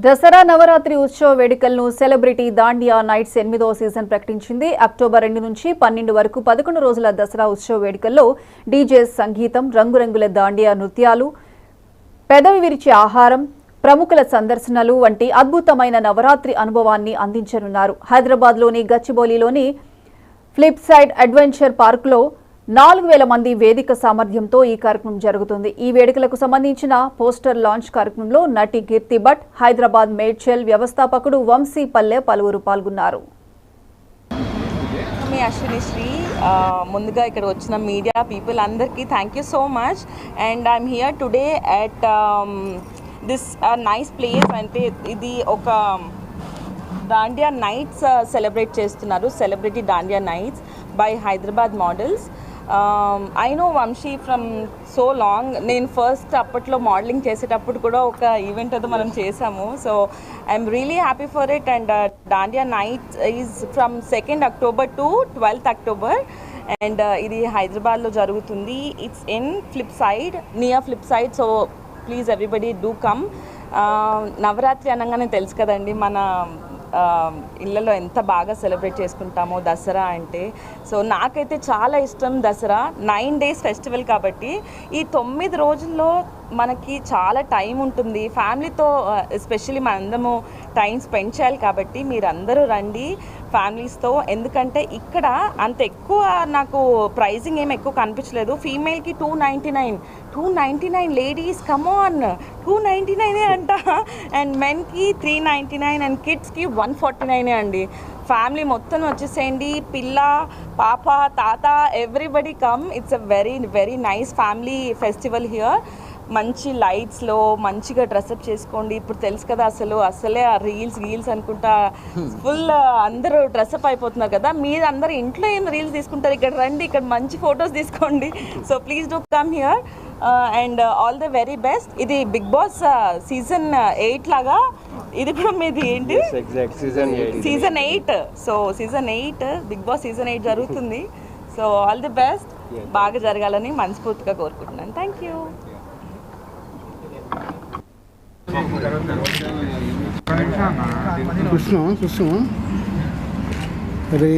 దసరా నవరాత్రి ఉత్సవ వేడుకలను celebrity dandiya nights 8వ సీజన్ ప్రకటించింది. అక్టోబర్ 2 నుంచి 12 వరకు 11 రోజుల దసరా ఉత్సవ వేడుకల్లో డీజే సంగీతం, రంగురంగుల దాండియా నృత్యాలు, పెదవి విరిచే ఆహారం, ప్రముఖుల సందర్శనలు వంటి అద్భుతమైన నవరాత్రి అనుభవాన్ని అందించనున్నారు. హైదరాబాద్లోని గచ్చిబౌలిలోని ఫ్లిప్ సైడ్ అడ్వెంచర్ పార్కులో 4000 మంది వేదిక సామర్థ్యంతో ఈ కార్యక్రమం జరుగుతుంది. ఈ వేడుకలకు సంబంధించిన పోస్టర్ లాంచ్ కార్యక్రమంలో నటి కీర్తి భట్, హైదరాబాద్ మేడ్చల్ వ్యవస్థాపకుడు వంశీ పల్లె పలువురు పాల్గొన్నారు. మీ అశ్విని శ్రీ ముందుగా ఇక్కడ వచ్చిన మీడియా పీపుల్ అందరికీ thank you so much. And I'm here today at this nice place. అంటే ఇది ఒక దాండియా నైట్స్ సెలబ్రేట్ చేస్తున్నారు, celebrity dandiya nights by Hyderabad models. I know Vamshi from so long. నేను ఫస్ట్ అప్పట్లో మోడలింగ్ చేసేటప్పుడు కూడా ఒక ఈవెంట్ అది మనం చేసాము. So I'm really happy for it. And dandiya nights is from 2nd October to 12th October. And ఇది హైదరాబాద్లో జరుగుతుంది. It's in flip side, near flip side. So please everybody do come. Navratri అనగానే తెలుసు కదండి, మన ఇళ్ళలో ఎంత బాగా సెలబ్రేట్ చేసుకుంటామో దసరా అంటే. సో నాకైతే చాలా ఇష్టం దసరా. 9 days ఫెస్టివల్ కాబట్టి ఈ 9 రోజుల్లో మనకి చాలా టైం ఉంటుంది ఫ్యామిలీతో. ఎస్పెషల్లీ మనందరము టైం స్పెండ్ చేయాలి కాబట్టి మీరందరూ రండి ఫ్యామిలీస్తో. ఎందుకంటే ఇక్కడ అంత ఎక్కువ నాకు ప్రైజింగ్ ఏమి ఎక్కువ కనిపించలేదు. ఫీమేల్కి 299 లేడీస్ కమాన్ 299 అంట. అండ్ మెన్కి 399 అండ్ కిడ్స్కి 149 అండి. ఫ్యామిలీ మొత్తం వచ్చేసేయండి, పిల్ల పాప తాత everybody come. It's a very very nice family festival here. మంచి లైట్స్లో మంచిగా డ్రెస్అప్ చేసుకోండి. ఇప్పుడు తెలుసు కదా, అసలే ఆ రీల్స్ అనుకుంటా ఫుల్ అందరూ డ్రెస్అప్ అయిపోతున్నారు కదా. మీరు అందరు ఇంట్లో ఏం రీల్స్ తీసుకుంటారు, ఇక్కడ రండి, ఇక్కడ మంచి ఫొటోస్ తీసుకోండి. So please do come here and all the very best. ఇది బిగ్ బాస్ సీజన్ 8 లాగా ఇది కూడా మీది ఏంటి, season 8. So season 8 Bigg Boss season 8 జరుగుతుంది. సో ఆల్ ది బెస్ట్, బాగా జరగాలని మనస్ఫూర్తిగా కోరుకుంటున్నాను. Thank you. కృష్ణ అరే